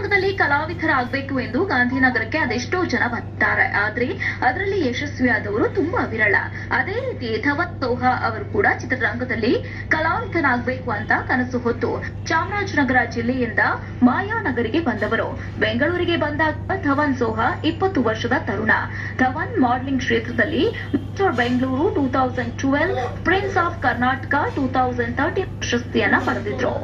ಚಿತ್ರರಂಗದಲ್ಲಿ ಕಲಾವಿದರಾಗಬೇಕು ಎಂದು ಗಾಂಧಿನಗರಕ್ಕೆ ಅದೆಷ್ಟೋ ಜನ ಬಂದಿದ್ದಾರೆ. ಆದ್ರೆ ಅದರಲ್ಲಿ ಯಶಸ್ವಿಯಾದವರು ತುಂಬಾ ವಿರಳ. ಅದೇ ರೀತಿ ಧವನ್ ಸೋಹಾ ಅವರು ಕೂಡ ಚಿತ್ರರಂಗದಲ್ಲಿ ಕಲಾವಿದನಾಗಬೇಕು ಅಂತ ಕನಸು ಹೊತ್ತು ಚಾಮರಾಜನಗರ ಜಿಲ್ಲೆಯಿಂದ ಮಾಯಾನಗರಿಗೆ ಬಂದವರು. ಬೆಂಗಳೂರಿಗೆ ಬಂದಾಗ ಧವನ್ ಸೋಹಾ 20 ವರ್ಷದ ತರುಣ. ಧವನ್ ಮಾಡೆಲಿಂಗ್ ಕ್ಷೇತ್ರದಲ್ಲಿ mister Bengaluru 2012, prince of Karnataka 2013 ಪ್ರಶಸ್ತಿಯನ್ನ ಪಡೆದಿದ್ರು.